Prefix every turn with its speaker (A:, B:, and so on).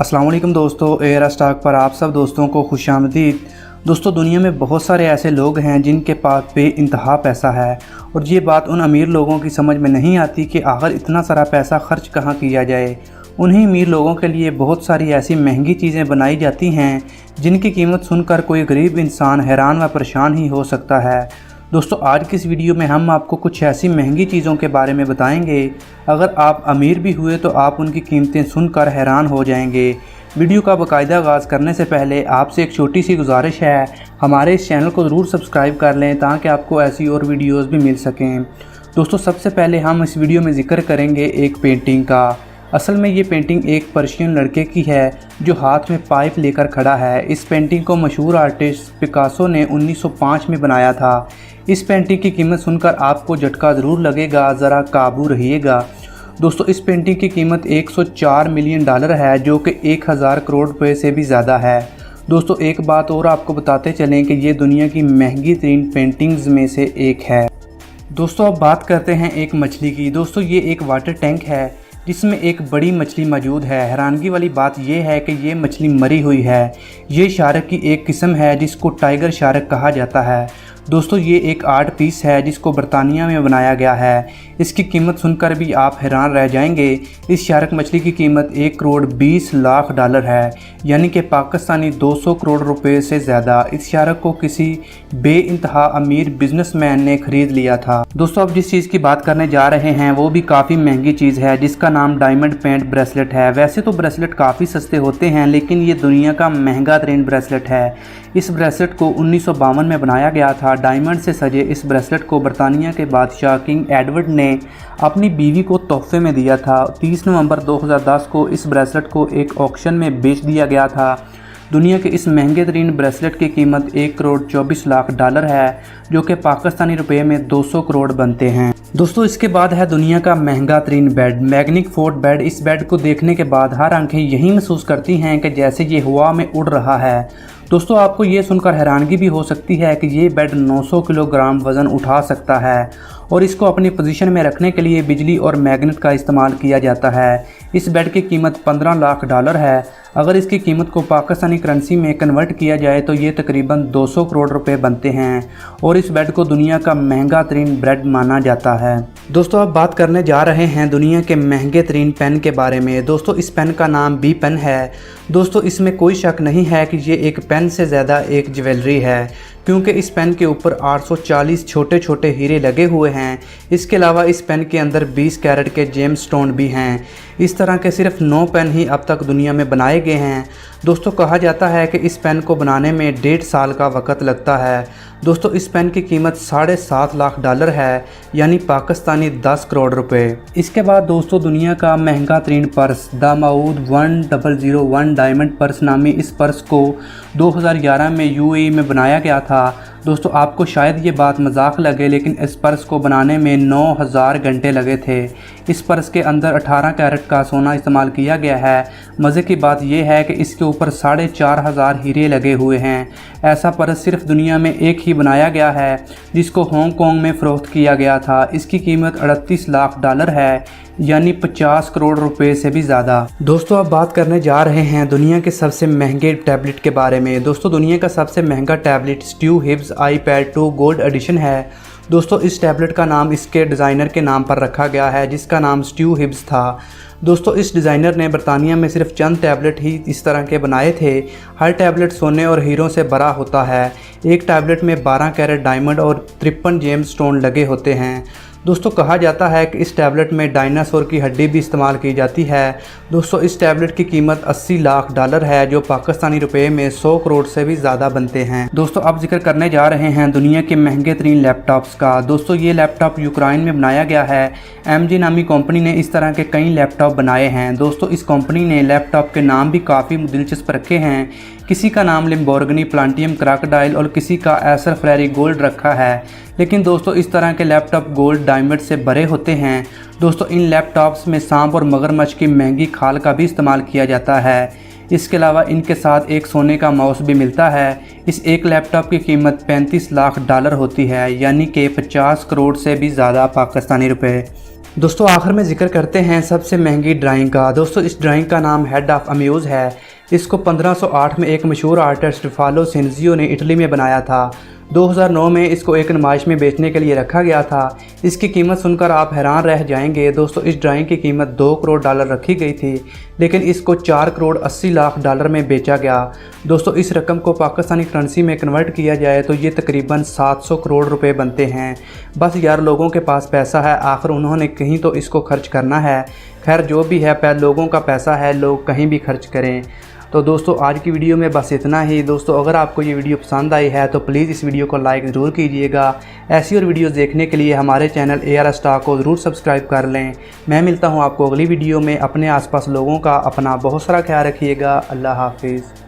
A: अस्सलाम वालेकुम दोस्तों, एयर स्टॉक पर आप सब दोस्तों को खुशामदीद। दोस्तों, दुनिया में बहुत सारे ऐसे लोग हैं जिनके पास बेइंतहा पैसा है और ये बात उन अमीर लोगों की समझ में नहीं आती कि आखिर इतना सारा पैसा खर्च कहाँ किया जाए। उन्हीं अमीर लोगों के लिए बहुत सारी ऐसी महंगी चीज़ें बनाई जाती हैं जिनकी कीमत सुनकर कोई गरीब इंसान हैरान व परेशान ही हो सकता है। दोस्तों, आज की इस वीडियो में हम आपको कुछ ऐसी महंगी चीज़ों के बारे में बताएंगे, अगर आप अमीर भी हुए तो आप उनकी कीमतें सुनकर हैरान हो जाएंगे। वीडियो का बाकायदा आगाज़ करने से पहले आपसे एक छोटी सी गुजारिश है, हमारे इस चैनल को ज़रूर सब्सक्राइब कर लें ताकि आपको ऐसी और वीडियोज़ भी मिल सकें। दोस्तों, सबसे पहले हम इस वीडियो में ज़िक्र करेंगे एक पेंटिंग का। असल में ये पेंटिंग एक पर्शियन लड़के की है जो हाथ में पाइप लेकर खड़ा है। इस पेंटिंग को मशहूर आर्टिस्ट पिकासो ने 1905 में बनाया था। इस पेंटिंग की कीमत सुनकर आपको झटका ज़रूर लगेगा, ज़रा काबू रहिएगा। दोस्तों, इस पेंटिंग की कीमत $104 मिलियन है जो कि 1000 करोड़ रुपए से भी ज़्यादा है। दोस्तों, एक बात और आपको बताते चलें कि ये दुनिया की महंगी तरीन पेंटिंग्स में से एक है। दोस्तों, अब बात करते हैं एक मछली की। दोस्तों, ये एक वाटर टैंक है जिसमें एक बड़ी मछली मौजूद है। हैरानगी वाली बात यह है कि ये मछली मरी हुई है। ये शार्क की एक किस्म है जिसको टाइगर शार्क कहा जाता है। दोस्तों, ये एक आर्ट पीस है जिसको बरतानिया में बनाया गया है। इसकी कीमत सुनकर भी आप हैरान रह जाएंगे। इस शार्क मछली की कीमत $1,20,00,000 है, यानी कि पाकिस्तानी 200 करोड़ रुपए से ज़्यादा। इस शार्क को किसी बेइंतहा अमीर बिजनेसमैन ने खरीद लिया था। दोस्तों, अब जिस चीज़ की बात करने जा रहे हैं वो भी काफ़ी महंगी चीज़ है जिसका नाम डायमंड पेंट ब्रेसलेट है। वैसे तो ब्रेसलेट काफ़ी सस्ते होते हैं, लेकिन ये दुनिया का महंगा तरीन ब्रेसलेट है। इस ब्रेसलेट को 1952 में बनाया गया था। डायमंड से सजे इस ब्रेसलेट को बरतानिया के बादशाह किंग एडवर्ड ने अपनी बीवी को तोहफे में दिया था। 30 नवंबर 2010 को इस ब्रेसलेट को एक ऑक्शन में बेच दिया गया था। दुनिया के इस महंगे तरीन ब्रेसलेट की कीमत $1,24,00,000 है, जो कि पाकिस्तानी रुपये में 200 करोड़ बनते हैं। दोस्तों, इसके बाद है दुनिया का महंगा तरीन बेड, मैग्निक फोर्ट बेड। इस बेड को देखने के बाद हर आंखें यही महसूस करती हैं कि जैसे ये हवा में उड़ रहा है। दोस्तों, आपको ये सुनकर हैरानगी भी हो सकती है कि ये बेड 900 किलोग्राम वज़न उठा सकता है और इसको अपनी पोजीशन में रखने के लिए बिजली और मैग्नेट का इस्तेमाल किया जाता है। इस बेड की कीमत $15 लाख है। अगर इसकी कीमत को पाकिस्तानी करेंसी में कन्वर्ट किया जाए तो ये तकरीबन 200 करोड़ रुपए बनते हैं और इस बेड को दुनिया का महंगा तरीन बेड माना जाता है। दोस्तों, अब बात करने जा रहे हैं दुनिया के महंगे तरीन पेन के बारे में। दोस्तों, इस पेन का नाम बी पेन है। दोस्तों, इसमें कोई शक नहीं है कि ये एक पेन से ज़्यादा एक ज्वेलरी है, क्योंकि इस पेन के ऊपर 840 छोटे छोटे हीरे लगे हुए हैं। इसके अलावा इस पेन के अंदर 20 कैरेट के जेम्स स्टोन भी हैं। इस तरह के सिर्फ 9 पेन ही अब तक दुनिया में बनाए गए हैं। दोस्तों, कहा जाता है कि इस पेन को बनाने में 1.5 साल का वक्त लगता है। दोस्तों, इस पेन की कीमत $7.5 लाख है, यानी पाकिस्तानी 10 करोड़ रुपए। इसके बाद दोस्तों, दुनिया का महंगा तरीन पर्स द माउद 1001 डायमंड पर्स नामी इस पर्स को 2011 में यूएई में बनाया गया था। दोस्तों, आपको शायद ये बात मजाक लगे, लेकिन इस पर्स को बनाने में 9000 घंटे लगे थे। इस पर्स के अंदर 18 कैरेट का सोना इस्तेमाल किया गया है। मज़े की बात यह है कि इसके ऊपर 4500 हीरे लगे हुए हैं। ऐसा पर्स सिर्फ दुनिया में एक ही बनाया गया है जिसको हांगकांग में फ़रोख्त किया गया था। इसकी कीमत $38 लाख है, यानी 50 करोड़ रुपए से भी ज़्यादा। दोस्तों, अब बात करने जा रहे हैं दुनिया के सबसे महंगे टैबलेट के बारे में। दोस्तों, दुनिया का सबसे महंगा टैबलेट स्टीव हिब्स iPad 2 गोल्ड एडिशन है। दोस्तों, इस टैबलेट का नाम इसके डिज़ाइनर के नाम पर रखा गया है जिसका नाम स्टीव हिब्स था। दोस्तों, इस डिज़ाइनर ने बरतानिया में सिर्फ चंद टैबलेट ही इस तरह के बनाए थे। हर टैबलेट सोने और हीरों से भरा होता है। एक टैबलेट में 12 कैरेट डायमंड और 53 जेम्स स्टोन लगे होते हैं। दोस्तों, कहा जाता है कि इस टैबलेट में डायनासोर की हड्डी भी इस्तेमाल की जाती है। दोस्तों, इस टैबलेट की कीमत $80 लाख है, जो पाकिस्तानी रुपए में 100 करोड़ से भी ज़्यादा बनते हैं। दोस्तों, अब जिक्र करने जा रहे हैं दुनिया के महंगे तरीन लैपटॉप्स का। दोस्तों, ये लैपटॉप यूक्रेन में बनाया गया है। MG नामी कंपनी ने इस तरह के कई लैपटॉप बनाए हैं। दोस्तों, इस कंपनी ने लैपटॉप के नाम भी काफ़ी दिलचस्प रखे हैं। किसी का नाम लिम्बोर्गिनी प्लाटिनम क्रोकोडाइल और किसी का एसर फेरारी गोल्ड रखा है। लेकिन दोस्तों, इस तरह के लैपटॉप गोल्ड डायमंड से भरे होते हैं। दोस्तों, इन लैपटॉप्स में सांप और मगरमच्छ की महंगी खाल का भी इस्तेमाल किया जाता है। इसके अलावा इनके साथ एक सोने का माउस भी मिलता है। इस एक लैपटॉप की कीमत $35 लाख होती है, यानी कि 50 करोड़ से भी ज़्यादा पाकिस्तानी रुपए। दोस्तों आखिर में जिक्र करते हैं सबसे महंगी ड्राइंग का। दोस्तों इस ड्राइंग का नाम हेड ऑफ अम्यूज़ है। इसको 1508 में एक मशहूर आर्टिस्ट फालो सिंजियो ने इटली में बनाया था। 2009 में इसको एक नुमाइश में बेचने के लिए रखा गया था। इसकी कीमत सुनकर आप हैरान रह जाएंगे। दोस्तों इस ड्राइंग की कीमत $2 करोड़ रखी गई थी, लेकिन इसको $4 करोड़ 80 लाख में बेचा गया। दोस्तों इस रकम को पाकिस्तानी करेंसी में कन्वर्ट किया जाए तो ये तकरीबन 700 करोड़ रुपए बनते हैं। बस यार लोगों के पास पैसा है, आखिर उन्होंने कहीं तो इसको खर्च करना है। खैर जो भी है, लोगों का पैसा है, लोग कहीं भी खर्च करें। तो दोस्तों आज की वीडियो में बस इतना ही। दोस्तों अगर आपको ये वीडियो पसंद आई है तो प्लीज़ इस वीडियो को लाइक ज़रूर कीजिएगा। ऐसी और वीडियोस देखने के लिए हमारे चैनल AR स्टॉक को ज़रूर सब्सक्राइब कर लें। मैं मिलता हूँ आपको अगली वीडियो में। अपने आसपास लोगों का अपना बहुत सारा ख्याल रखिएगा। अल्लाह हाफिज़।